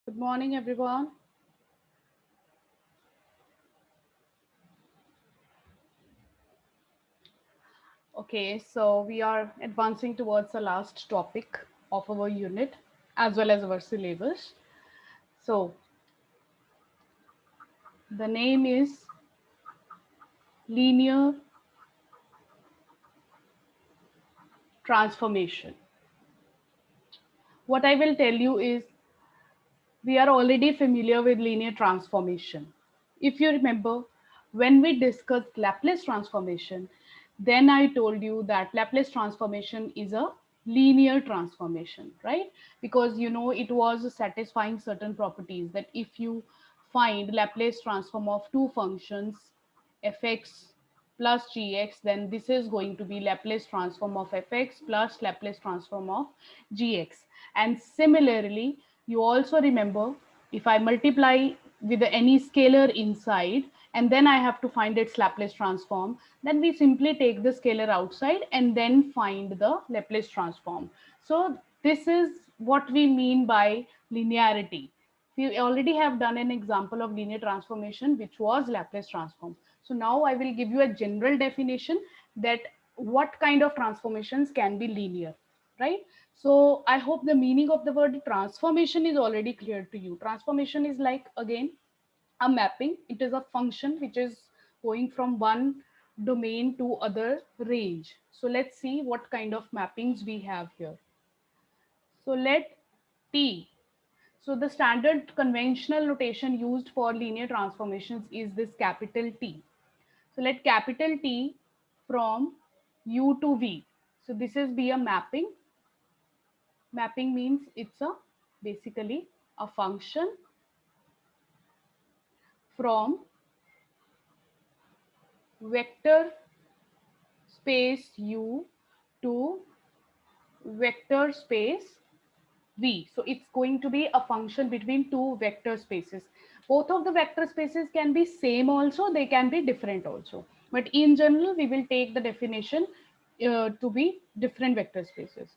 Good morning, everyone. Okay, so we are advancing towards the last topic of our unit as well as our syllabus. So, the name is linear transformation. What I will tell you is we are already familiar with linear transformation. If you remember, when we discussed Laplace transformation, then I told you that Laplace transformation is a linear transformation, right? Because it was satisfying certain properties that if you find Laplace transform of two functions, fx plus gx, then this is going to be Laplace transform of fx plus Laplace transform of gx. And similarly, you also remember, if I multiply with any scalar inside and then I have to find its Laplace transform, then we simply take the scalar outside and then find the Laplace transform. So this is what we mean by linearity. We already have done an example of linear transformation, which was Laplace transform. So now I will give you a general definition that what kind of transformations can be linear, right? So I hope the meaning of the word transformation is already clear to you. Transformation is like, again, a mapping. It is a function which is going from one domain to other range. So let's see what kind of mappings we have here. So let T. So the standard conventional notation used for linear transformations is this capital T. So let capital T from U to V. So this is be a mapping. Mapping means it's a basically a function from vector space U to vector space V. So it's going to be a function between two vector spaces. Both of the vector spaces can be same also, they can be different also. But in general, we will take the definition to be different vector spaces.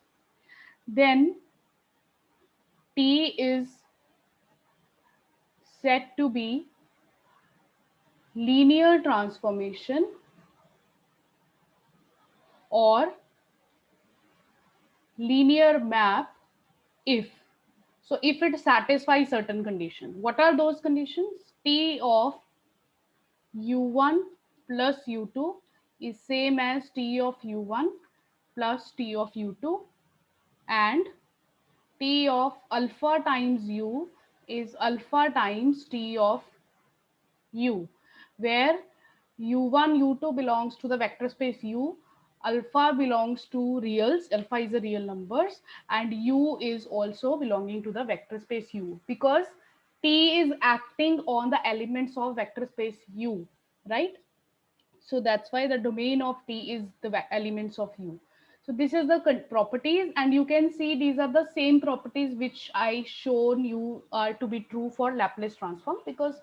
Then T is said to be linear transformation or linear map if. So if it satisfies certain condition. What are those conditions? T of u1 plus u2 is same as T of u1 plus T of u2, and T of alpha times u is alpha times T of u, where u1 u2 belongs to the vector space u, alpha belongs to reals, alpha is a real numbers, and u is also belonging to the vector space u, because T is acting on the elements of vector space u, right? So that's why the domain of T is the elements of U. So this is the properties, and you can see these are the same properties which I shown you are to be true for Laplace transform, because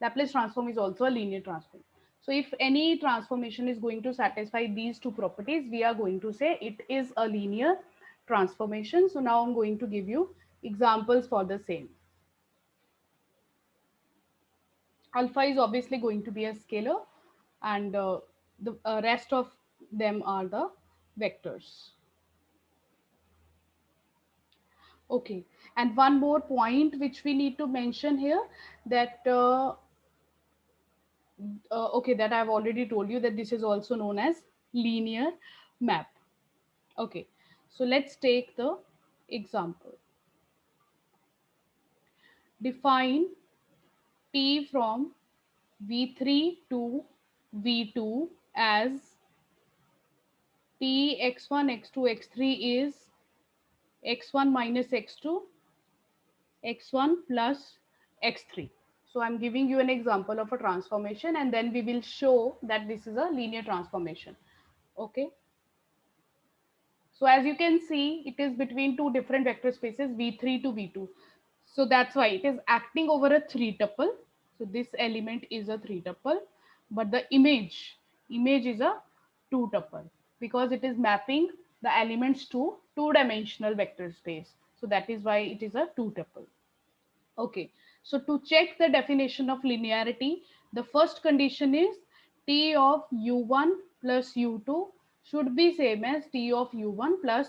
Laplace transform is also a linear transform. So if any transformation is going to satisfy these two properties, we are going to say it is a linear transformation. So now I'm going to give you examples for the same. Alpha is obviously going to be a scalar, and the rest of them are the vectors. Okay, and one more point which we need to mention here, that okay, that I've already told you, that this is also known as linear map. Okay, so let's take the example. Define T from V3 to V2 as T x1 x2 x3 is x1 minus x2 x1 plus x3. So I'm giving you an example of a transformation, and then we will show that this is a linear transformation. Okay, so as you can see, it is between two different vector spaces v3 to v2. So that's why it is acting over a three tuple. So this element is a three tuple, but the image is a two tuple, because it is mapping the elements to two-dimensional vector space. So that is why it is a two tuple. Okay, so to check the definition of linearity, the first condition is T of u1 plus u2 should be same as T of u1 plus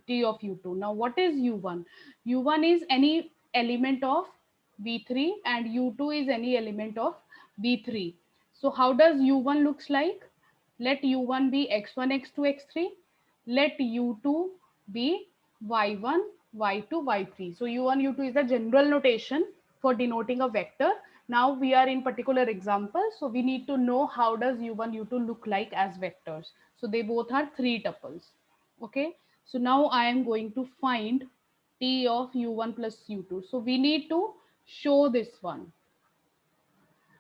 T of u2. Now, what is u1? u1 is any element of V3 and u2 is any element of V3. So, how does u1 looks like? Let u1 be x1, x2, x3. Let u2 be y1, y2, y3. So u1, u2 is the general notation for denoting a vector. Now we are in particular example, so we need to know how does u1, u2 look like as vectors. So they both are three tuples. Okay, so now I am going to find T of u1 plus u2. So we need to show this one.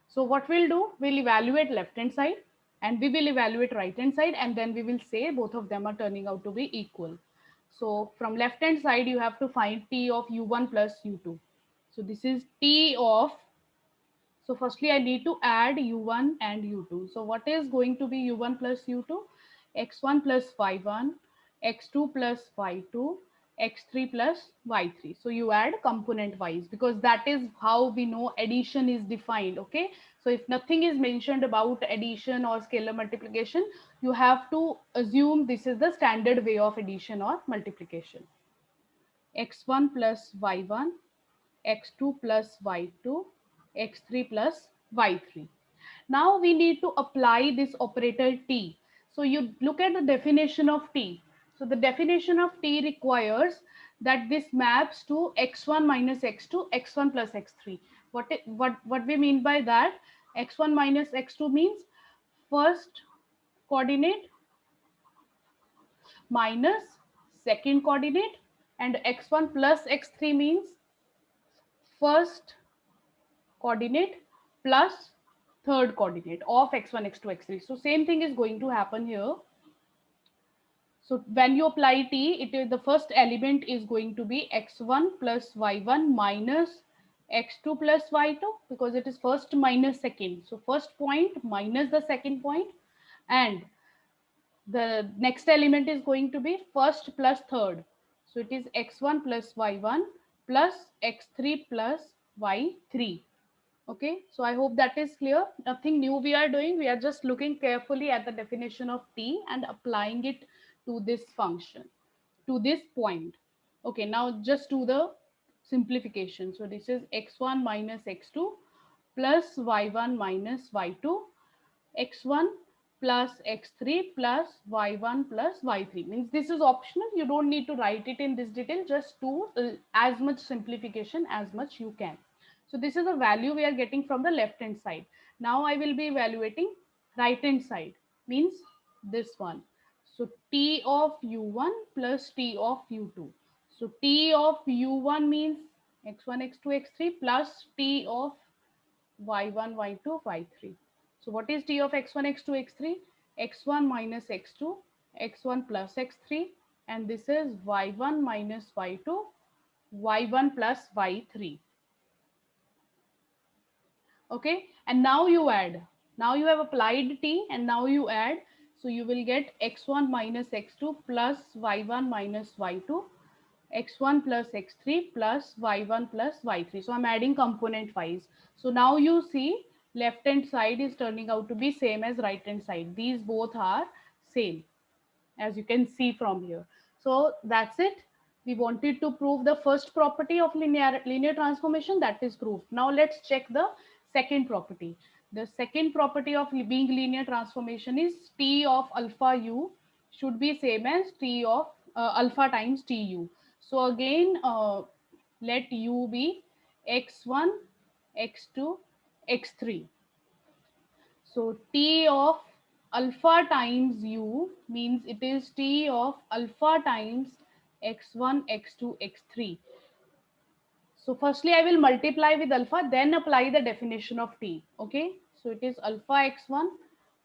So what we'll do, we'll evaluate left hand side and we will evaluate right hand side, and then we will say both of them are turning out to be equal. So from left hand side, you have to find T of u1 plus u2. So this is T of, so firstly I need to add u1 and u2. So what is going to be u1 plus u2? x1 plus y1, x2 plus y2, x3 plus y3. So you add component wise because that is how we know addition is defined. Okay, so if nothing is mentioned about addition or scalar multiplication, you have to assume this is the standard way of addition or multiplication. x1 plus y1, x2 plus y2, x3 plus y3. Now we need to apply this operator t. So you look at the definition of t. So the definition of t requires that this maps to x1 minus x2, x1 plus x3. What we mean by that? X1 minus x2 means first coordinate minus second coordinate, and x1 plus x3 means first coordinate plus third coordinate of x1, x2, x3. So same thing is going to happen here. So when you apply t, it is the first element is going to be x1 plus y1 minus x2 plus y2 because it is first minus second. So first point minus the second point, and the next element is going to be first plus third. So it is x1 plus y1 plus x3 plus y3. Okay, so I hope that is clear. Nothing new we are doing. We are just looking carefully at the definition of t and applying it to this function, to this point. Okay, now just do the simplification. So this is x1 minus x2 plus y1 minus y2, x1 plus x3 plus y1 plus y3. Means this is optional. You don't need to write it in this detail. Just do as much simplification as much you can. So this is the value we are getting from the left hand side. Now I will be evaluating right hand side, means this one. So T of u1 plus T of u2. So T of u1 means x1, x2, x3 plus T of y1, y2, y3. So what is T of x1, x2, x3? x1 minus x2, x1 plus x3, and this is y1 minus y2, y1 plus y3. Okay, and now you add. Now you have applied t and now you add. So you will get x1 minus x2 plus y1 minus y2, x1 plus x3 plus y1 plus y3. So I'm adding component wise. So now you see left hand side is turning out to be same as right hand side. These both are same, as you can see from here. So that's it. We wanted to prove the first property of linear transformation, that is proved. Now let's check the second property. The second property of being linear transformation is T of alpha u should be same as T of alpha times Tu. So again, let u be x1, x2, x3. So T of alpha times u means it is T of alpha times x1, x2, x3. So firstly I will multiply with alpha, then apply the definition of T. Okay. So it is alpha x1,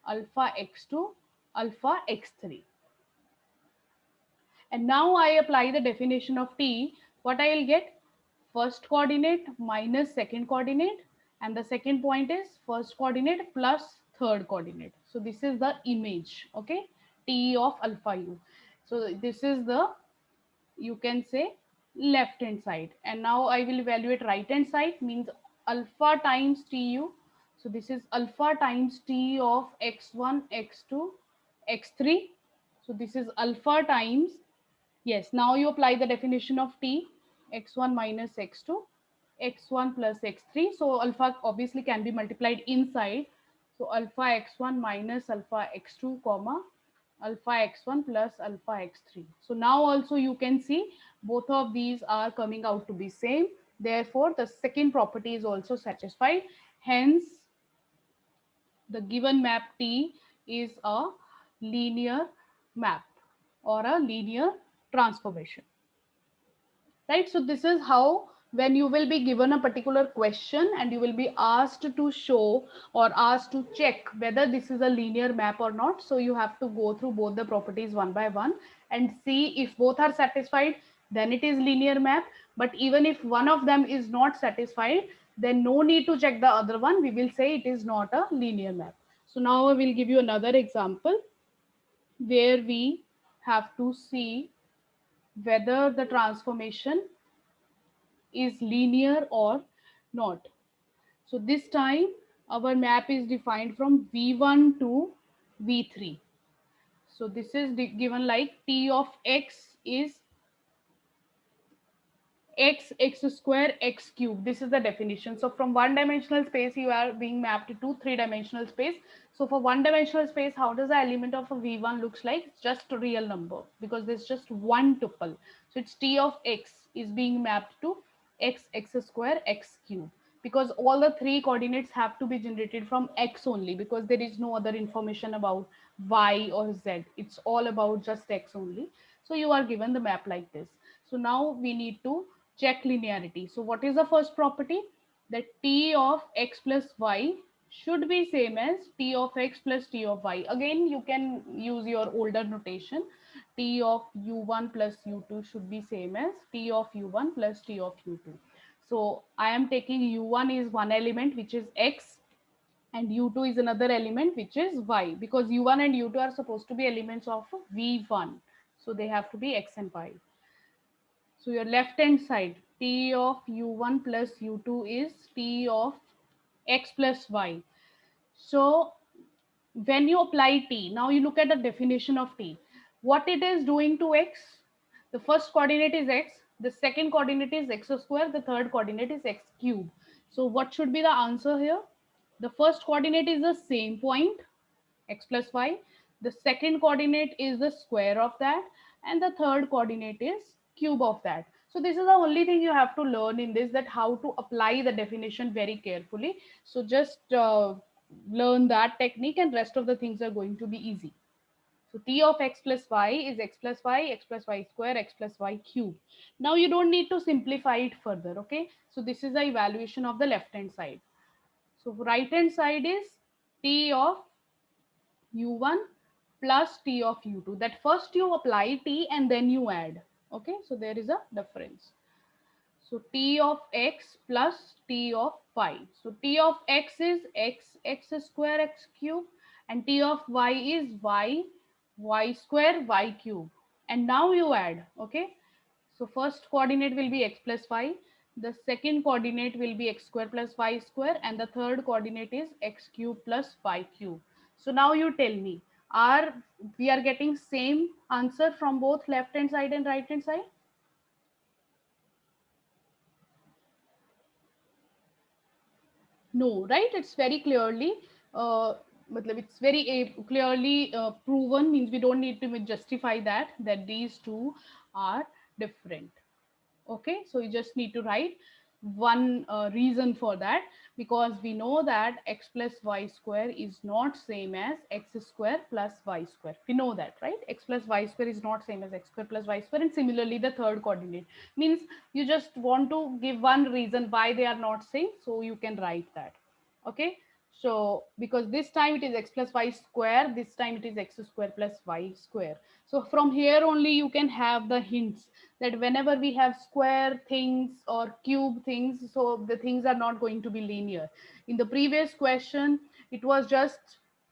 alpha x2, alpha x3. And now I apply the definition of T. What I will get? First coordinate minus second coordinate, and the second point is first coordinate plus third coordinate. So this is the image. Okay, T of alpha u. So this is the, you can say, left hand side. And now I will evaluate right hand side, means alpha times tu. So this is alpha times t of x1, x2, x3. So this is alpha times, yes, now you apply the definition of t, x1 minus x2, x1 plus x3. So alpha obviously can be multiplied inside. So alpha x1 minus alpha x2 comma alpha x1 plus alpha x3. So now also you can see both of these are coming out to be same. Therefore, the second property is also satisfied. Hence, the given map T is a linear map or a linear transformation. Right, so this is how, when you will be given a particular question and you will be asked to show or asked to check whether this is a linear map or not, so you have to go through both the properties one by one and see if both are satisfied, then it is linear map. But even if one of them is not satisfied, then no need to check the other one, we will say it is not a linear map. So now I will give you another example where we have to see whether the transformation is linear or not. So this time our map is defined from V1 to V3. So this is given like T of x is x square x cube. This is the definition. So from one dimensional space you are being mapped to three dimensional space. So for one dimensional space, how does the element of a v1 looks like? It's just a real number because there's just one tuple. So it's t of x is being mapped to x square x cube, because all the three coordinates have to be generated from x only, because there is no other information about y or z. It's all about just x only. So you are given the map like this. So now we need to check linearity. So what is the first property? That t of x plus y should be same as t of x plus t of y. Again, you can use your older notation. T of u1 plus u2 should be same as t of u1 plus t of u2. So I am taking u1 is one element which is x, and u2 is another element which is y, because u1 and u2 are supposed to be elements of v1. So they have to be x and y. So your left hand side, t of u1 plus u2 is t of x plus y. So when you apply t, now you look at the definition of t. What it is doing to x? The first coordinate is x, the second coordinate is x square, the third coordinate is x cube. So what should be the answer here? The first coordinate is the same point, x plus y. The second coordinate is the square of that, and the third coordinate is cube of that. So this is the only thing you have to learn in this, that how to apply the definition very carefully. So just learn that technique and rest of the things are going to be easy. So t of x plus y is x plus y square, x plus y cube. Now you don't need to simplify it further, okay? So this is the evaluation of the left hand side. So right hand side is t of u1 plus t of u2, that first you apply t and then you add. Okay, so there is a difference. So t of x plus t of y. So t of x is x square x cube, and t of y is y square y cube. And now you add. Okay, so first coordinate will be x plus y, the second coordinate will be x square plus y square, and the third coordinate is x cube plus y cube. So now you tell me, are we are getting same answer from both left hand side and right hand side? No, right? It's very clearly, it's very clearly proven, means we don't need to justify that these two are different. Okay, so you just need to write one reason for that, because we know that x plus y square is not same as x square plus y square. We know that, right? X plus y square is not same as x square plus y square. And similarly the third coordinate, means you just want to give one reason why they are not same, so you can write that. Okay, so because this time it is x plus y square, this time it is x square plus y square. So from here only you can have the hints that whenever we have square things or cube things, so the things are not going to be linear. In the previous question, it was just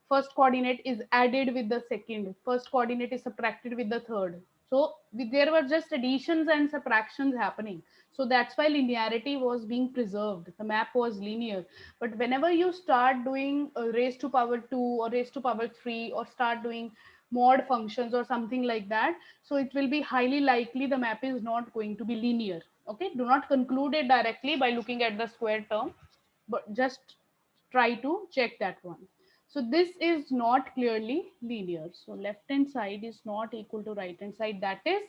first coordinate is added with the second, first coordinate is subtracted with the third. So there were just additions and subtractions happening. So that's why linearity was being preserved. The map was linear. But whenever you start doing raised to power 2 or raised to power 3 or start doing mod functions or something like that, so it will be highly likely the map is not going to be linear. Okay, do not conclude it directly by looking at the square term, but just try to check that one. So this is not clearly linear. So left hand side is not equal to right hand side. That is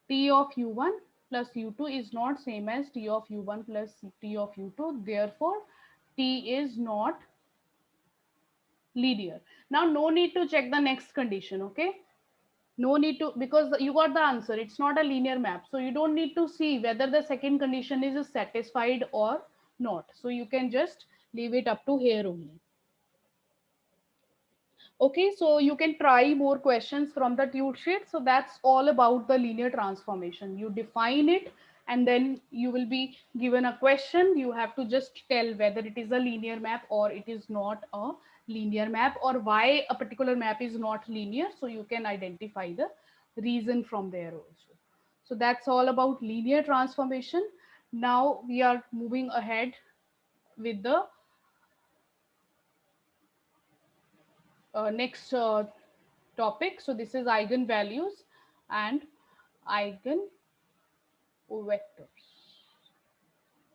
T of u1 plus u2 is not same as T of u1 plus T of u2. Therefore, T is not linear. Now, no need to check the next condition. Okay. No need to, because you got the answer. It's not a linear map. So you don't need to see whether the second condition is satisfied or not. So you can just leave it up to here only. Okay, so you can try more questions from the tute sheet. So that's all about the linear transformation. You define it and then you will be given a question. You have to just tell whether it is a linear map or it is not a linear map, or why a particular map is not linear. So you can identify the reason from there also. So that's all about linear transformation. Now we are moving ahead with the next topic. So this is eigenvalues and eigenvectors.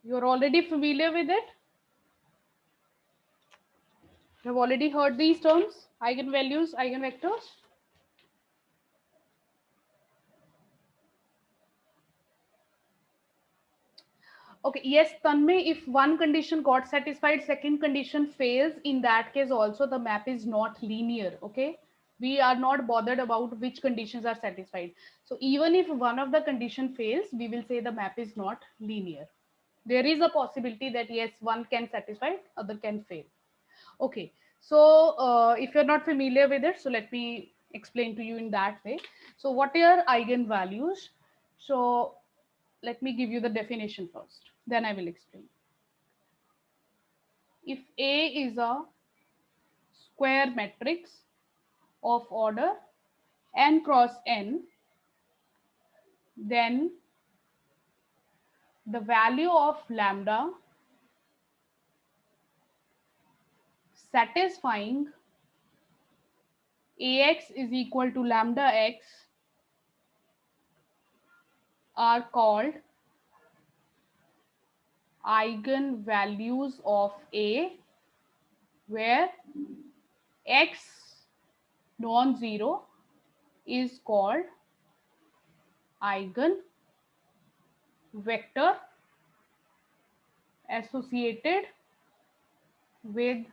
You're already familiar with it. You have already heard these terms, eigenvalues, eigenvectors. Okay, yes, Tanmay, if one condition got satisfied, second condition fails, in that case also the map is not linear, okay? We are not bothered about which conditions are satisfied. So even if one of the condition fails, we will say the map is not linear. There is a possibility that yes, one can satisfy, other can fail. Okay, so if you're not familiar with it, so let me explain to you in that way. So what are eigenvalues? So let me give you the definition first, then I will explain. If A is a square matrix of order n cross n, then the value of lambda satisfying Ax is equal to lambda x are called eigenvalues of A, where x non-zero is called eigenvector associated with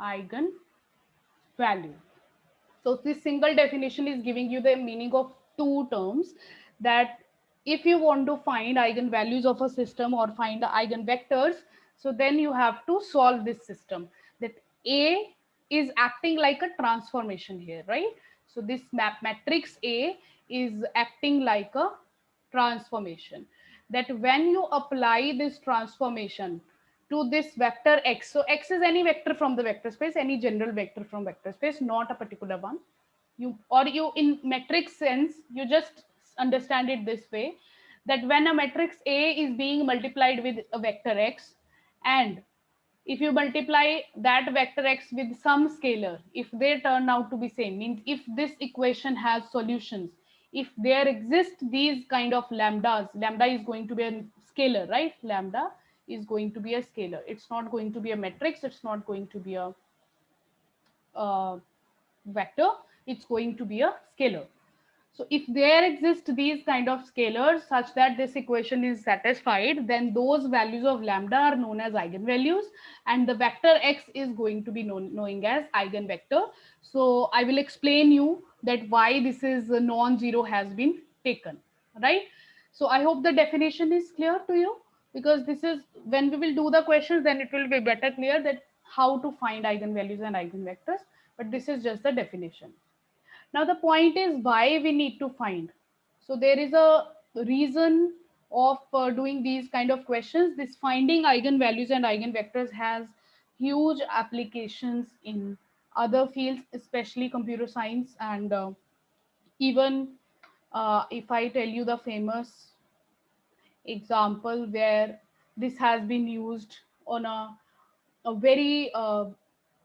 eigenvalue. So this single definition is giving you the meaning of two terms, that if you want to find eigenvalues of a system or find the eigenvectors, so then you have to solve this system, that A is acting like a transformation here, right? So this matrix A is acting like a transformation, that when you apply this transformation to this vector x, so x is any vector from the vector space, any general vector from vector space, not a particular one. You, or you, in matrix sense, you just understand it this way, that when a matrix A is being multiplied with a vector x, and if you multiply that vector x with some scalar, if they turn out to be same, means if this equation has solutions, if there exist these kind of lambdas, lambda is going to be a scalar, right? Lambda is going to be a scalar. It's not going to be a matrix. It's not going to be a vector. It's going to be a scalar. So if there exist these kind of scalars such that this equation is satisfied, then those values of lambda are known as eigenvalues, and the vector x is going to be knowing as eigenvector. So I will explain you that why this is non-zero has been taken, right? So I hope the definition is clear to you, because this is when we will do the questions, then it will be better clear that how to find eigenvalues and eigenvectors, but this is just the definition. Now the point is why we need to find. So there is a reason of doing these kind of questions. This finding eigenvalues and eigenvectors has huge applications in other fields, especially computer science and Even if I tell you the famous example where this has been used on a very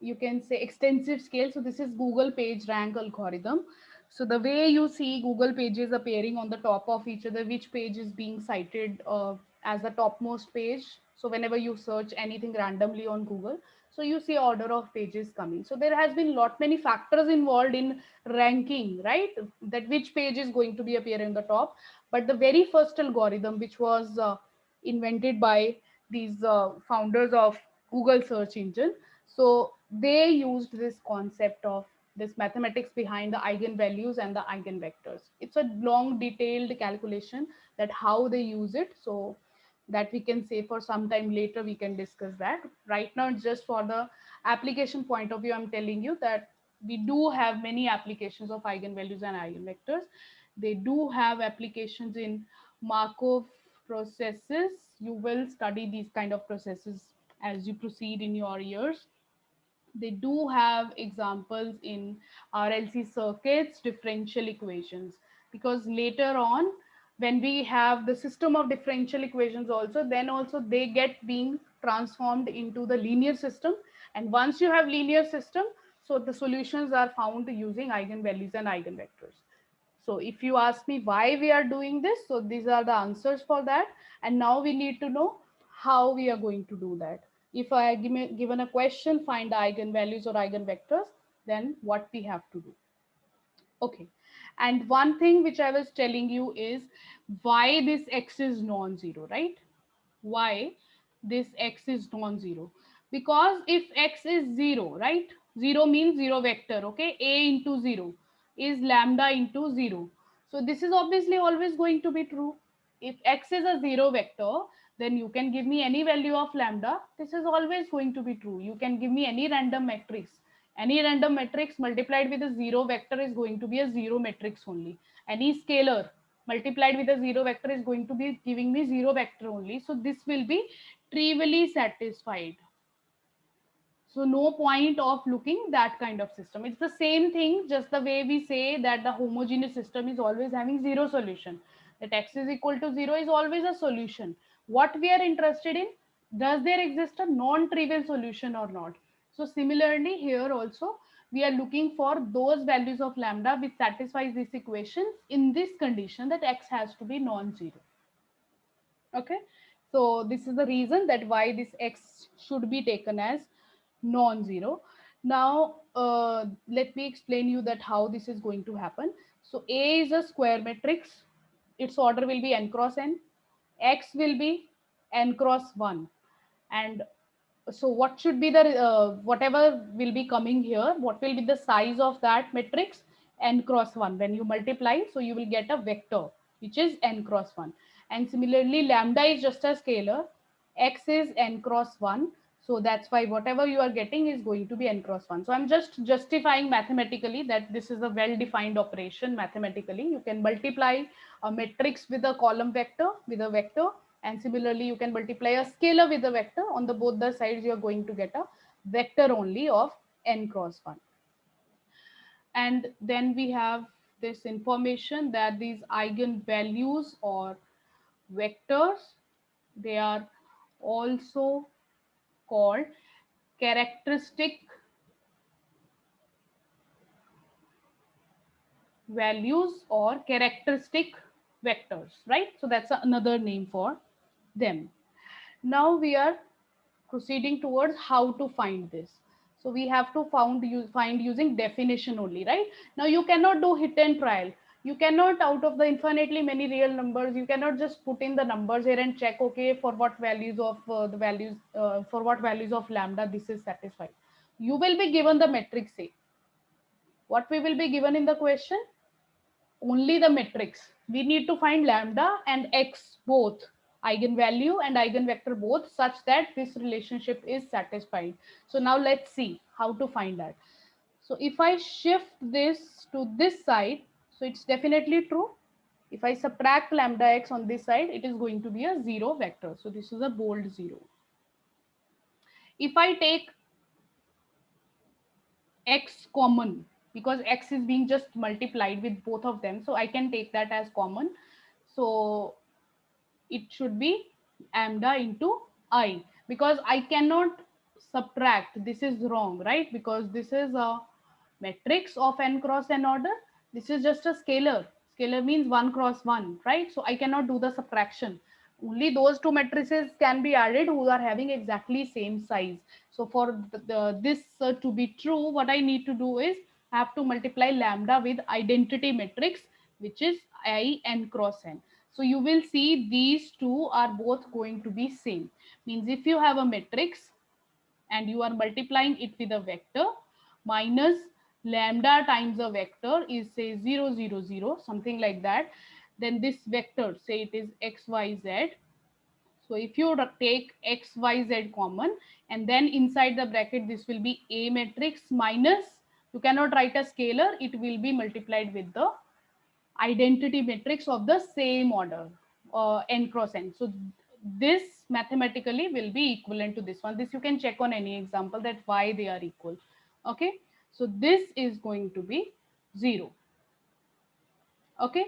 you can say extensive scale. So this is Google page rank algorithm. So the way you see Google pages appearing on the top of each other, which page is being cited as the topmost page. So whenever you search anything randomly on Google, so you see order of pages coming. So there has been lot many factors involved in ranking, right? That which page is going to be appearing on the top. But the very first algorithm, which was invented by these founders of Google search engine, so they used this concept of this mathematics behind the eigenvalues and the eigenvectors. It's a long detailed calculation that how they use it. So that we can say for some time later we can discuss that. Right now just for the application point of view, I'm telling you that we do have many applications of eigenvalues and eigenvectors. They do have applications in Markov processes. You will study these kind of processes as you proceed in your years. They do have examples in RLC circuits, differential equations, because later on, when we have the system of differential equations also, then also they get being transformed into the linear system. And once you have linear system, so the solutions are found using eigenvalues and eigenvectors. So if you ask me why we are doing this, so these are the answers for that. And now we need to know how we are going to do that. If I am given a question, find the eigenvalues or eigenvectors, then what we have to do. Okay. And one thing which I was telling you is why this x is non-zero, right? Why this x is non-zero? Because if x is 0, right? 0 means 0 vector, okay? A into 0 is lambda into 0. So this is obviously always going to be true. If x is a 0 vector, then you can give me any value of lambda. This is always going to be true. You can give me any random matrix. Any random matrix multiplied with a 0 vector is going to be a 0 matrix only. Any scalar multiplied with a 0 vector is going to be giving me 0 vector only. So this will be trivially satisfied. So no point of looking that kind of system. It's the same thing, just the way we say that the homogeneous system is always having zero solution. That x is equal to 0 is always a solution. What we are interested in, does there exist a non-trivial solution or not? So similarly here also, we are looking for those values of lambda which satisfies this equation in this condition that x has to be non-zero. Okay, so this is the reason that why this x should be taken as non-zero. Now let me explain you that how this is going to happen. So A is a square matrix. Its order will be n cross n. X will be n cross 1. And so what should be the whatever will be coming here, what will be the size of that matrix? N cross 1. When you multiply, so you will get a vector which is n cross 1. And similarly lambda is just a scalar, x is n cross 1. So that's why whatever you are getting is going to be n cross 1. So I'm just justifying mathematically that this is a well defined operation. Mathematically you can multiply a matrix with a column vector with a vector, and similarly you can multiply a scalar with a vector. On the both the sides you are going to get a vector only of n cross 1. And then we have this information that these eigenvalues or vectors, they are also called characteristic values or characteristic vectors, right? So that's another name for them. Now we are proceeding towards how to find this. So we have to find using definition only, right? Now you cannot do hit and trial. You cannot, out of the infinitely many real numbers, you cannot just put in the numbers here and check, okay, for what values of for what values of lambda this is satisfied. You will be given the matrix A. What we will be given in the question? Only the matrix. We need to find lambda and x both, eigenvalue and eigenvector both, such that this relationship is satisfied. So now let's see how to find that. So if I shift this to this side, so it's definitely true. If I subtract lambda x on this side, it is going to be a 0 vector. So this is a bold 0. If I take x common, because x is being just multiplied with both of them, so I can take that as common. So it should be lambda into I, because I cannot subtract, this is wrong, right? Because this is a matrix of n cross n order, this is just a scalar. Scalar means 1 cross 1, right? So I cannot do the subtraction. Only those two matrices can be added who are having exactly same size. So for this to be true, what I need to do is I have to multiply lambda with identity matrix, which is I n cross n. So you will see these two are both going to be same. Means if you have a matrix and you are multiplying it with a vector, minus lambda times a vector is say 0 0 0, something like that, then this vector, say it is x y z. So if you take x y z common, and then inside the bracket this will be a matrix minus, you cannot write a scalar, it will be multiplied with the identity matrix of the same order, n cross n. So this mathematically will be equivalent to this one. This you can check on any example that why they are equal. Okay, so this is going to be 0. Okay,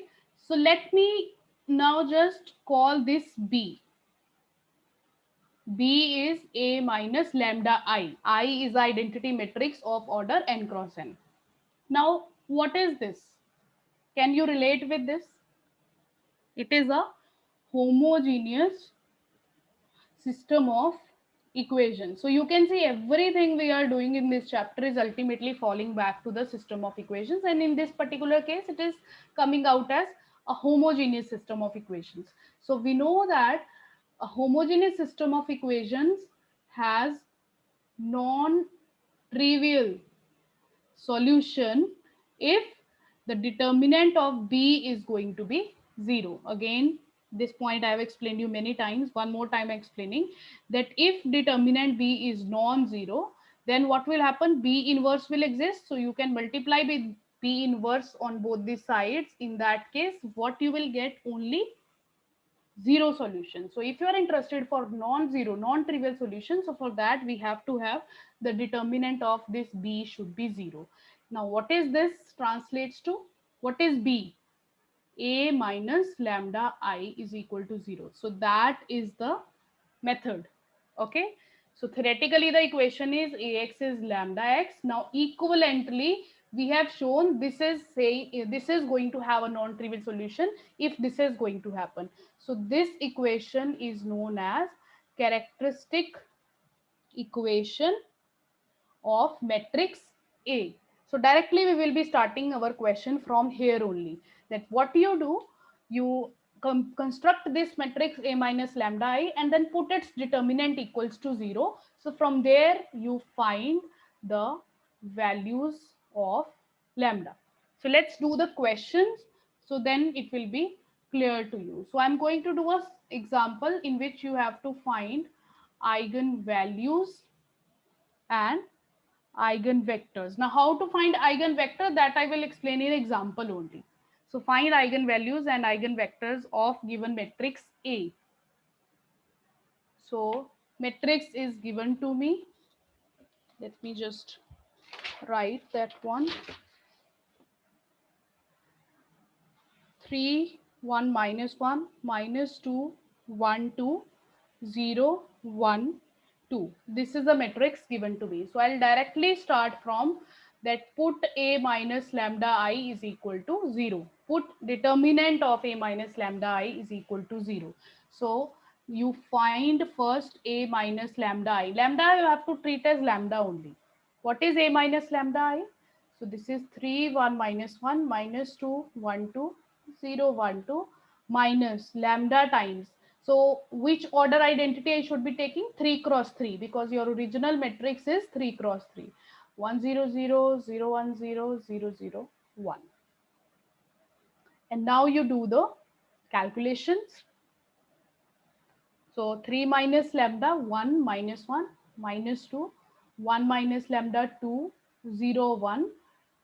so let me now just call this b. B is a minus lambda I. I is the identity matrix of order n cross n. Now what is this? Can you relate with this? It is a homogeneous system of equations. So you can see everything we are doing in this chapter is ultimately falling back to the system of equations, and in this particular case it is coming out as a homogeneous system of equations. So we know that a homogeneous system of equations has non-trivial solution if the determinant of b is going to be 0. Again, this point I have explained you many times, one more time explaining that if determinant b is non-zero, then what will happen, b inverse will exist, so you can multiply with b inverse on both the sides. In that case what you will get, only zero solution. So if you are interested for non-zero, non-trivial solution, so for that we have to have the determinant of this b should be 0. Now what is this translates to? What is b? A minus lambda I is equal to 0. So that is the method. Okay, so theoretically the equation is ax is lambda x. Now equivalently we have shown this is, say this is going to have a non-trivial solution if this is going to happen. So this equation is known as characteristic equation of matrix A. So directly we will be starting our question from here only, that what you do, you construct this matrix A minus lambda I and then put its determinant equals to 0. So from there you find the values of lambda. So let's do the questions, so then it will be clear to you. So I'm going to do a example in which you have to find eigenvalues and eigenvectors. Now how to find eigenvector, that I will explain in example only. So find eigenvalues and eigenvectors of given matrix A. So matrix is given to me. Let me just write that one. 3 1 minus 1 minus 2 1 2 0 1 2. This is the matrix given to me. So I'll directly start from that, put a minus lambda I is equal to 0. Put determinant of a minus lambda I is equal to 0. So you find first a minus lambda I. Lambda you have to treat as lambda only. What is a minus lambda I? So this is 3 1 minus 1 minus 2 1 2 0 1 2 minus lambda times. So which order identity I should be taking? 3 cross 3, because your original matrix is 3 cross 3. 1 0 0 0 1 0 0 0 1. And now you do the calculations. So 3 minus lambda 1 minus 1 minus 2 1 minus lambda 2 0 1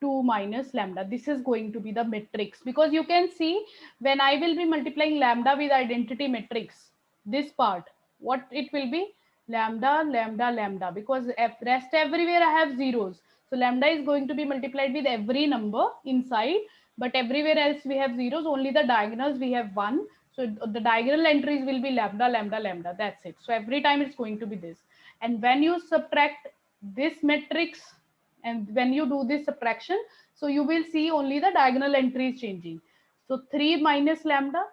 2 minus lambda. This is going to be the matrix, because you can see when I will be multiplying lambda with identity matrix, this part, what it will be? Lambda lambda lambda, because rest everywhere I have zeros. So lambda is going to be multiplied with every number inside, but everywhere else we have zeros, only the diagonals we have 1. So the diagonal entries will be lambda, lambda, lambda. That's it. So every time it's going to be this. And when you subtract this matrix and when you do this subtraction, so you will see only the diagonal entries changing. So 3 minus lambda,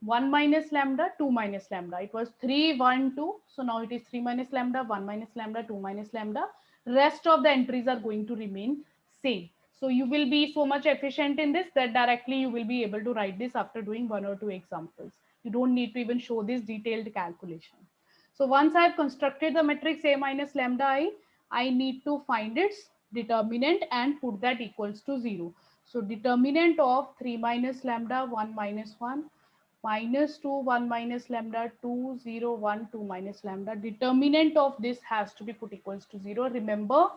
1 minus lambda, 2 minus lambda. It was 3, 1, 2. So now it is 3 minus lambda, 1 minus lambda, 2 minus lambda. Rest of the entries are going to remain same. So you will be so much efficient in this that directly you will be able to write this after doing 1 or 2 examples. You don't need to even show this detailed calculation. So once I have constructed the matrix A minus lambda I need to find its determinant and put that equals to 0. So determinant of 3 minus lambda, 1 minus 1, minus 2, 1 minus lambda, 2, 0, 1, 2 minus lambda. Determinant of this has to be put equals to 0. Remember,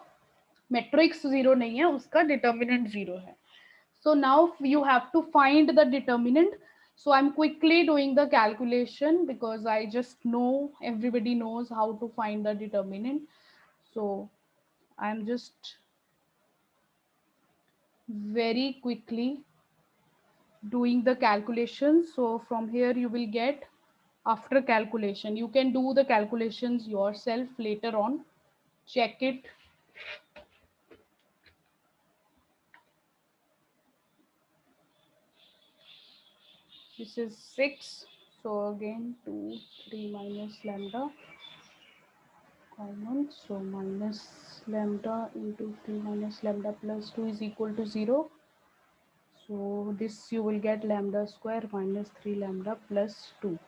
matrix 0 nahi hai, uska determinant 0 hai. So now you have to find the determinant. So I'm quickly doing the calculation because I just know everybody knows how to find the determinant. So I'm just very quickly doing the calculation. So from here you will get, after calculation, you can do the calculations yourself later on. Check it. This is 6. So again 2, 3 minus lambda common. So minus lambda into 3 minus lambda plus 2 is equal to 0. So this you will get lambda square minus 3 lambda plus 2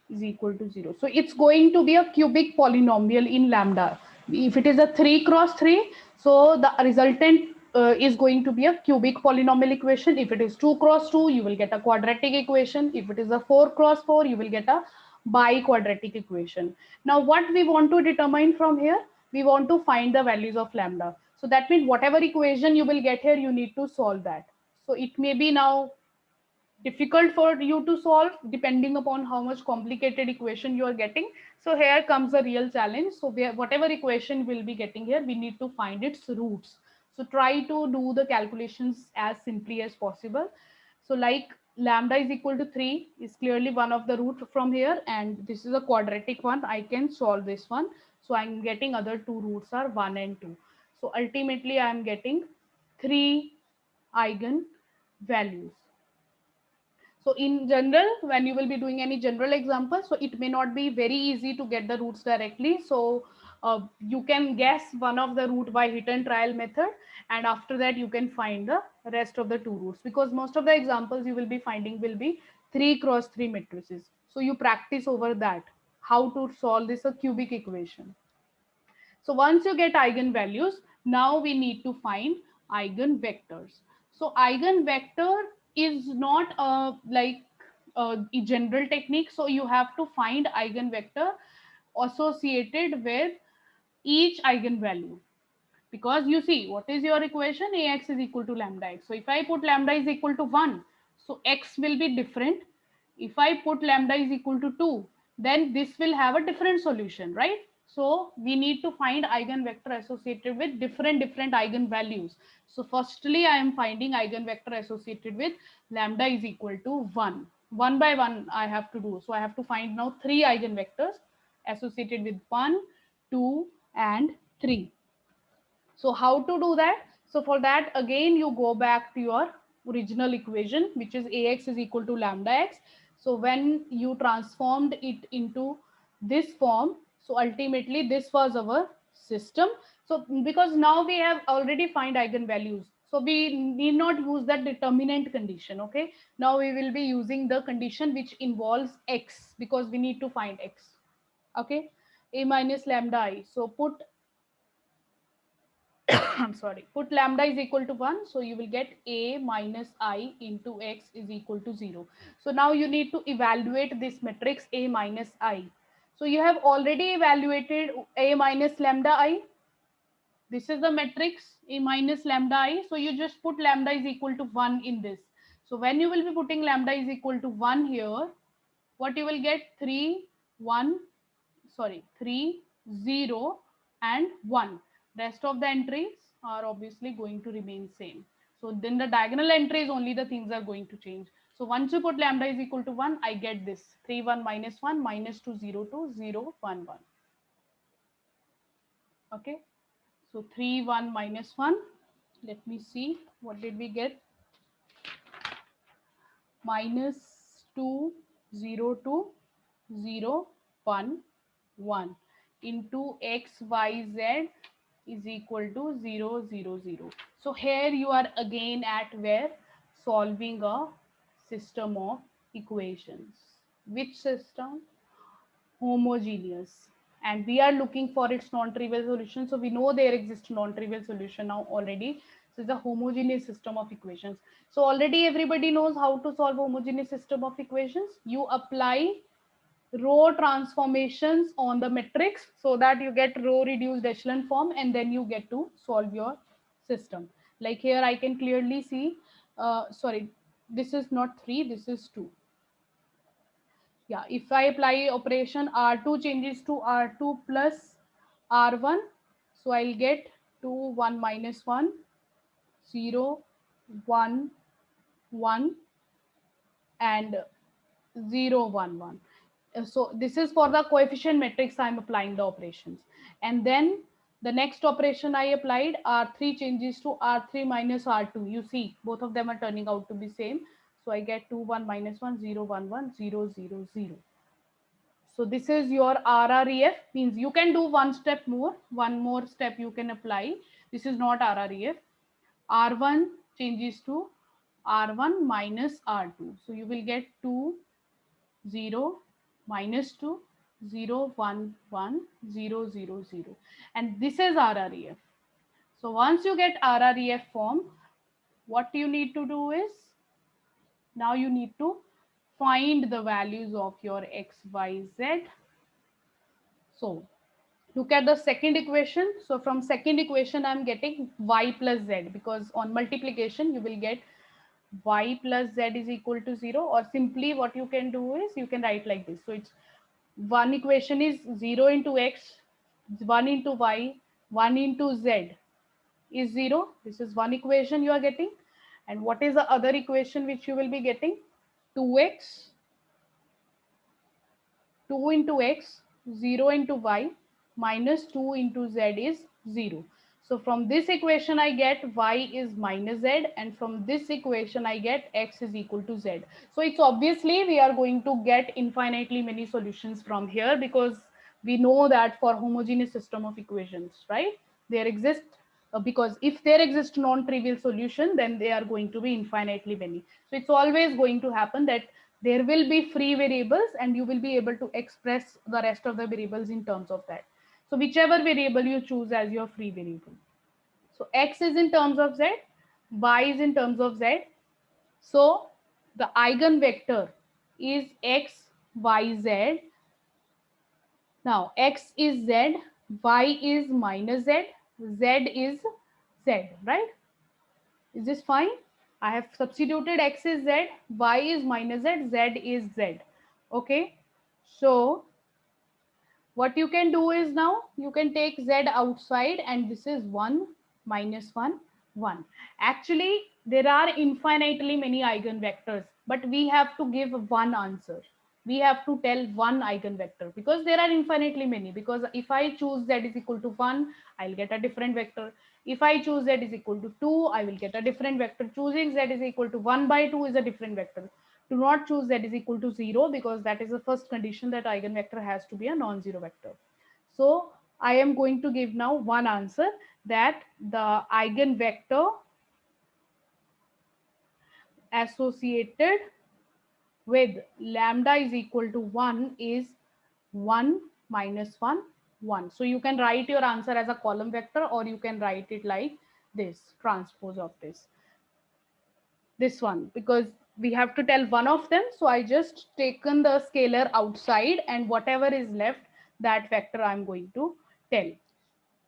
is equal to 0. So it's going to be a cubic polynomial in lambda. If it is a 3 cross 3, so the resultant is going to be a cubic polynomial equation. If it is 2 cross 2, you will get a quadratic equation. If it is a 4 cross 4, you will get a biquadratic equation. Now what we want to determine from here, we want to find the values of lambda. So that means whatever equation you will get here, you need to solve that. So it may be now difficult for you to solve depending upon how much complicated equation you are getting. So here comes the real challenge. So whatever equation we'll be getting here, we need to find its roots. So try to do the calculations as simply as possible. So like lambda is equal to 3 is clearly one of the root from here, and this is a quadratic one. I can solve this one. So I'm getting other two roots are 1 and 2. So ultimately I'm getting 3 eigen values. So in general, when you will be doing any general example, so it may not be very easy to get the roots directly. So you can guess one of the root by hit and trial method, and after that you can find the rest of the two roots, because most of the examples you will be finding will be 3 cross 3 matrices. So you practice over that, how to solve this a cubic equation. So once you get eigenvalues, now we need to find eigenvectors. So eigenvector is not a general technique. So you have to find eigenvector associated with each eigenvalue. Because you see, what is your equation? Ax is equal to lambda x. So if I put lambda is equal to 1, so x will be different. If I put lambda is equal to 2, then this will have a different solution, right? So we need to find eigenvector associated with different eigenvalues. So firstly, I am finding eigenvector associated with lambda is equal to 1. One by one I have to do. So I have to find now 3 eigenvectors associated with 1, 2, and 3. So how to do that? So for that, again, you go back to your original equation, which is Ax is equal to lambda x. So when you transformed it into this form, so ultimately this was our system. So because now we have already find eigenvalues, so we need not use that determinant condition. Okay, now we will be using the condition which involves x, because we need to find x. Okay, a minus lambda I. So put I'm sorry, put lambda is equal to 1. So you will get a minus I into x is equal to 0. So now you need to evaluate this matrix a minus I. So you have already evaluated a minus lambda I. This is the matrix a minus lambda I. So you just put lambda is equal to 1 in this. So when you will be putting lambda is equal to 1 here, what you will get 3, 1, sorry, 3, 0, and 1. Rest of the entries are obviously going to remain same. So then the diagonal entries only the things are going to change. So once you put lambda is equal to 1, I get this 3 1 minus 1 minus 2 0 2 0 1 1. Okay. So 3 1 minus 1. Let me see what did we get. Minus 2 0 2 0 1 1 into x y z is equal to 0 0 0. So here you are again at where solving a system of equations. Which system? Homogeneous. And we are looking for its non-trivial solution. So we know there exists non-trivial solution now already. So it's a homogeneous system of equations. So already everybody knows how to solve homogeneous system of equations. You apply row transformations on the matrix so that you get row reduced echelon form, and then you get to solve your system. Like here I can clearly see, sorry, this is not 3, this is 2. Yeah, if I apply operation R2 changes to R2 plus R1, so I'll get 2 1 minus 1 0 1 1 and 0 1 1. So this is for the coefficient matrix I'm applying the operations. And then the next operation I applied, R3 changes to R3 minus R2. You see both of them are turning out to be same. So I get 2 1 minus 1 0 1 1 0 0 0. So this is your RREF, means you can do one more step you can apply. This is not RREF. R1 changes to R1 minus R2. So you will get 2 0 minus 2 0 1 1 0 0 0. And this is RREF. So once you get RREF form, what you need to do is, now you need to find the values of your x, y, z. So look at the second equation. So from second equation, I'm getting y plus z, because on multiplication, you will get y plus z is equal to 0, or simply what you can do is you can write like this. So it's one equation is 0 into x, 1 into y, 1 into z is 0. This is one equation you are getting. And what is the other equation which you will be getting? 2x, 2 into x, 0 into y, minus 2 into z is 0. So from this equation I get y is minus z, and from this equation I get x is equal to z. So it's obviously we are going to get infinitely many solutions from here, because we know that for homogeneous system of equations, right, there exist, because if there exists non-trivial solution, then they are going to be infinitely many. So it's always going to happen that there will be free variables, and you will be able to express the rest of the variables in terms of that. So whichever variable you choose as your free variable. So x is in terms of z, y is in terms of z. So the eigenvector is x, y, z. Now x is z, y is minus z, z is z, right? Is this fine? I have substituted x is z, y is minus z, z is z. Okay. So what you can do is, now you can take z outside, and this is 1 minus 1 1. Actually there are infinitely many eigenvectors, but we have to give one answer. We have to tell one eigenvector, because there are infinitely many. Because if I choose z is equal to 1, I'll get a different vector. If I choose z is equal to 2, I will get a different vector. Choosing z is equal to 1 by 2 is a different vector. Do not choose z is equal to 0, because that is the first condition, that eigenvector has to be a non-zero vector. So I am going to give now one answer, that the eigenvector associated with lambda is equal to 1 is 1 minus 1 1. So you can write your answer as a column vector, or you can write it like this, transpose of this one, because we have to tell one of them. So I just taken the scalar outside, and whatever is left, that vector I'm going to tell.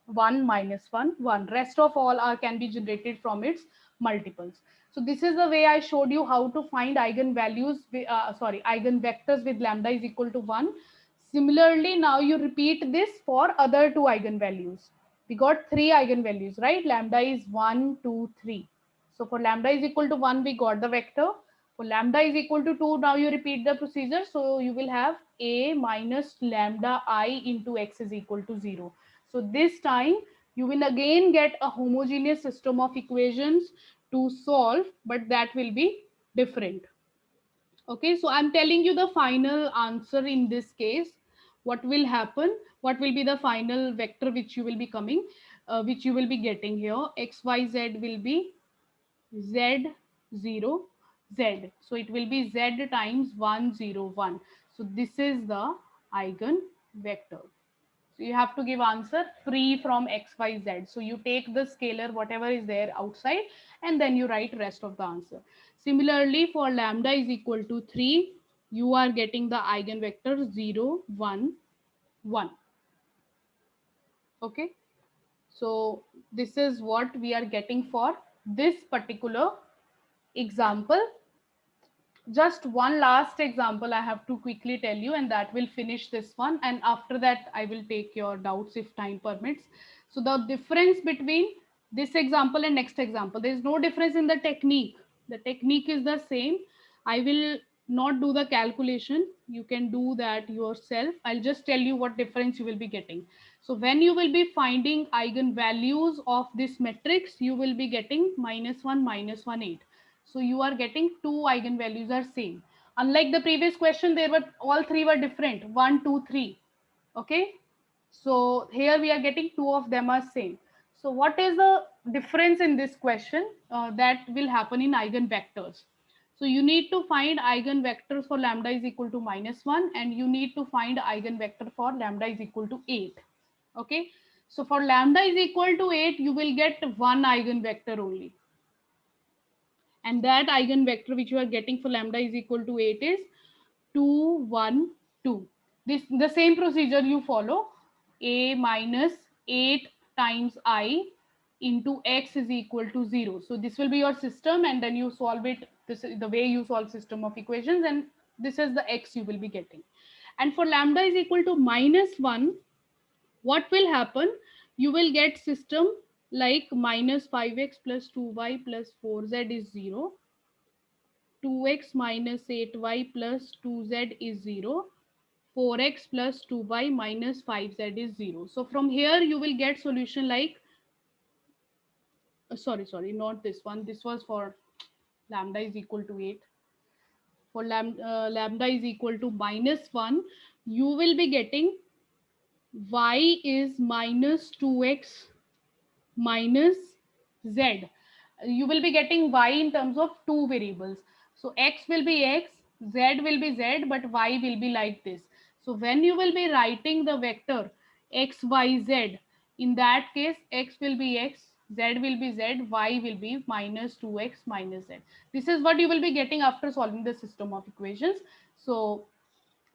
1 minus 1 1. Rest of all are can be generated from its multiples. So this is the way I showed you how to find eigenvalues, eigenvectors with lambda is equal to 1. Similarly, now you repeat this for other two eigenvalues. We got three eigenvalues, right? Lambda is 1, 2, 3. So for lambda is equal to 1, we got the vector. For lambda is equal to 2, now you repeat the procedure. So you will have a minus lambda I into x is equal to 0. So this time you will again get a homogeneous system of equations to solve, but that will be different. Okay, so I'm telling you the final answer in this case. What will happen? What will be the final vector which you will be coming, which you will be getting here? X, Y, Z will be Z 0, Z. So it will be Z times 1, 0, 1. So this is the eigen vector. So you have to give answer free from x, y, z. So you take the scalar, whatever is there outside, and then you write rest of the answer. Similarly, for lambda is equal to 3, you are getting the eigenvector 0, 1, 1. Okay. So this is what we are getting for this particular example. Just one last example I have to quickly tell you, and that will finish this one, and after that I will take your doubts if time permits. So the difference between this example and next example, there is no difference in the technique. The technique is the same. I will not do the calculation, you can do that yourself. I'll just tell you what difference you will be getting. So when you will be finding eigenvalues of this matrix, you will be getting -1, -1, 8. So you are getting two eigenvalues are same. Unlike the previous question, there were all three were different, 1, 2, 3. Okay. So here we are getting two of them are same. So what is the difference in this question that will happen in eigenvectors? So you need to find eigenvectors for lambda is equal to -1, and you need to find eigenvector for lambda is equal to 8. Okay. So for lambda is equal to 8, you will get one eigenvector only, and that eigenvector which you are getting for lambda is equal to 8 is 2, 1, 2. This the same procedure you follow. A minus 8 times I into x is equal to 0. So this will be your system, and then you solve it. This is the way you solve system of equations, and this is the x you will be getting. And for lambda is equal to -1, what will happen? You will get system like minus 5x plus 2y plus 4z is 0, 2x minus 8y plus 2z is 0, 4x plus 2y minus 5z is 0. So from here you will get solution like, sorry, not this one. This was for lambda is equal to 8. For lambda is equal to -1, you will be getting y is minus 2x minus z. You will be getting y in terms of two variables. So x will be x, z will be z, but y will be like this. So when you will be writing the vector x, y, z, in that case, x will be x, z will be z, y will be minus 2x minus z. This is what you will be getting after solving the system of equations. So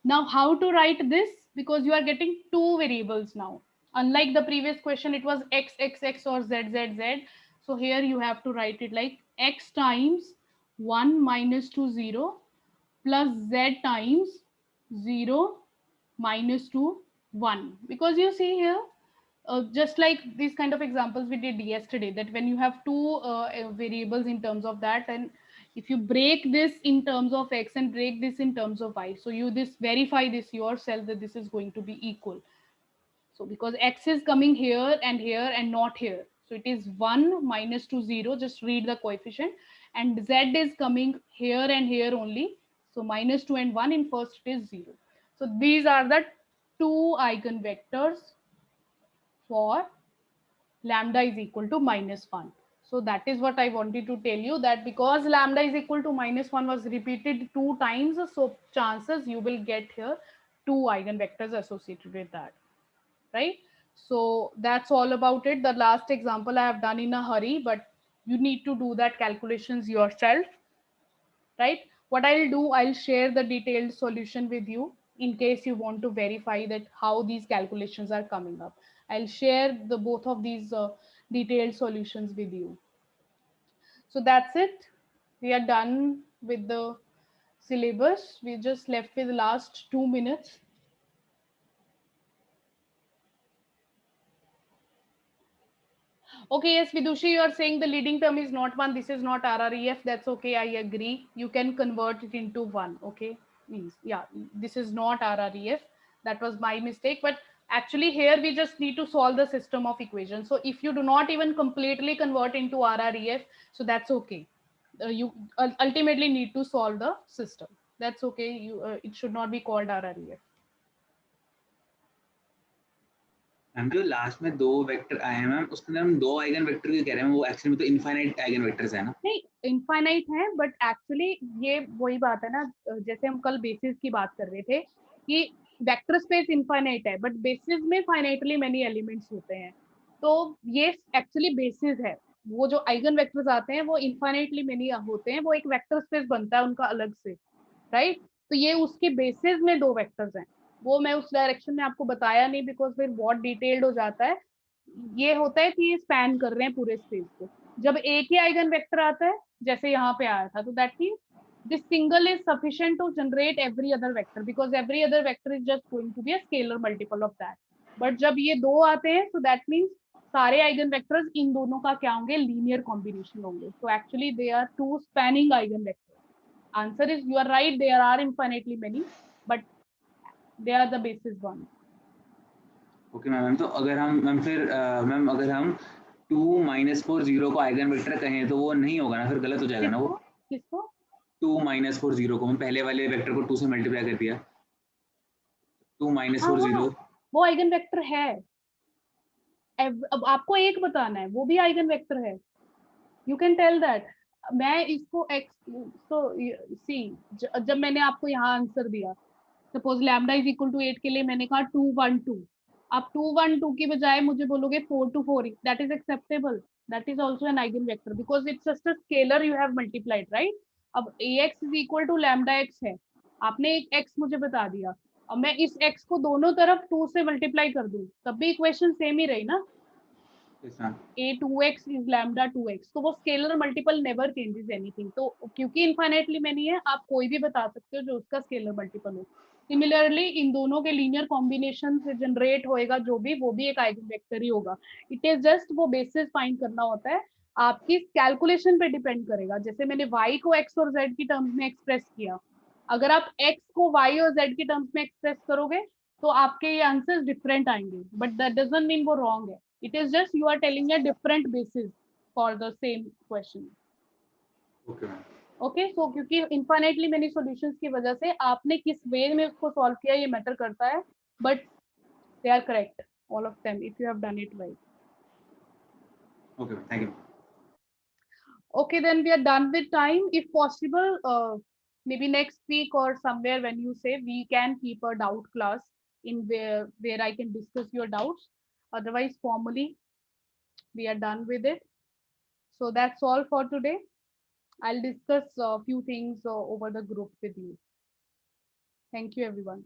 now, how to write this? Because you are getting two variables now. Unlike the previous question, it was x, x, x or z, z, z. So here you have to write it like x times 1 minus 2, 0 plus z times 0 minus 2, 1. Because you see here, just like these kind of examples we did yesterday, that when you have two variables in terms of that, and if you break this in terms of x and break this in terms of y, so you this verify this yourself that this is going to be equal. So because x is coming here and not here, so it is 1 minus 2, 0, just read the coefficient, and z is coming here and here only, so minus 2 and 1, in first it is 0. So these are the two eigenvectors for lambda is equal to -1. So that is what I wanted to tell you, that because lambda is equal to -1 was repeated two times, so chances you will get here two eigenvectors associated with that, right? So that's all about it. The last example I have done in a hurry, but you need to do that calculations yourself, right? What I'll do, I'll share the detailed solution with you in case you want to verify that how these calculations are coming up. I'll share the both of these detailed solutions with you. So that's it. We are done with the syllabus. We just left with the last 2 minutes. Okay, yes, Vidushi, you are saying the leading term is not 1. This is not RREF. That's okay. I agree. You can convert it into 1. Okay. Means, yeah, this is not RREF. That was my mistake. But actually, here we just need to solve the system of equations. So if you do not even completely convert into RREF, so that's okay. You ultimately need to solve the system. That's okay. It should not be called RREF. Ma'am जो last में दो vector आए हैं ma'am, उसके अंदर हम दो eigen vector की कह रहे हैं, वो एक्चुअली में तो इनफाइनाइट आइगन वेक्टर्स है ना? नहीं, इनफाइनाइट है, बट एक्चुअली ये वही बात है ना, जैसे हम कल बेसिस की बात कर रहे थे कि वेक्टर स्पेस इनफाइनाइट है, बट बेसिस में फाइनाइटली मेनी एलिमेंट्स होते हैं। तो ये एक्चुअली बेसिस है। वो जो आइगन वेक्टर्स आते हैं वो इनफाइनाइटली मेनी होते हैं, वो एक वेक्टर स्पेस बनता है उनका अलग से, राइट? तो ये उसके बेसिस में दो वेक्टर्स हैं। वो मैं उस डायरेक्शन में आपको बताया नहीं, बिकॉज फिर बहुत डिटेल्ड हो जाता है। ये होता है कि ये स्पैन कर रहे हैं पूरे स्पेस को। जब एक ही आइगन वेक्टर आता है, जैसे यहाँ पे आया था, तो that means this single is sufficient to generate every other vector, because every other vector is just going to be a scalar multiple of that. but जब ये दो आते हैं, so that means सारे आइगन वेक्टर्स इन दोनों का क्या होंगे, लीनियर कॉम्बिनेशन होंगे। so actually they are two spanning eigen vectors। answer is, you are right, there are infinitely many, but they are the basis one। Okay ma'am, तो अगर हम ma'am फिर ma'am अगर हम 2 - 4 0 को आइगन वेक्टर कहें तो वो नहीं होगा ना, फिर गलत हो जाएगा ना वो? किसको किसको 2 - 4 0 को हम पहले वाले वेक्टर को 2 से मल्टीप्लाई कर दिया, 2 - हाँ 4 हाँ, 0। वो आइगन वेक्टर है। अब आपको एक बताना है, वो भी आइगन वेक्टर है। You can tell that. मैं इसको एक्स, तो सी, जब मैंने आपको यहाँ आंसर दिया, suppose lambda is equal to 8 के लिए मैंने कहा 2 1 2। आप 2 1 2 की बजाय मुझे बोलोगे 4 2 4, that is acceptable. That is also an eigen vector, because it's just a scalar you have multiplied, right? अब A X is equal to lambda X है, आपने एक एक्स मुझे बता दिया, अब मैं इस एक्स को दोनों तरफ 2 से मल्टीप्लाई कर दूं, तब भी इक्वेशन सेम ही रही ना। a2x is lambda 2x, तो वो scalar multiple never changes anything. तो क्योंकि इनफाइनाइटली मैनी है, आप कोई भी बता सकते हो जो उसका स्केलर मल्टीपल हो। सिमिलरली इन दोनों के लीनियर कॉम्बिनेशन से जनरेट होएगा जो भी, वो भी एक आइगन वेक्टर ही होगा। इट इज जस्ट वो बेसिस फाइंड करना होता है, आपकी कैलकुलेशन पे डिपेंड करेगा। जैसे मैंने y को x और z की टर्म्स में एक्सप्रेस किया, अगर आप x को y और z की टर्म्स में एक्सप्रेस करोगे तो आपके ये आंसर्स डिफरेंट आएंगे, बट दैट डजंट मीन वो रॉन्ग है। It is just you are telling a different basis for the same question। Okay ma'am. Okay, so क्योंकि इनफाइनाइटली मेनी सॉल्यूशंस की वजह से आपने किस वे में उसको सॉल्व किया ये मैटर करता है, but they are correct all of them if you have done it right. Okay, thank you. Okay, then we are done with time. If possible, maybe next week or somewhere when you say, we can keep a doubt class in where I can discuss your doubts. Otherwise, formally, we are done with it. So that's all for today. I'll discuss a few things over the group with you. Thank you, everyone.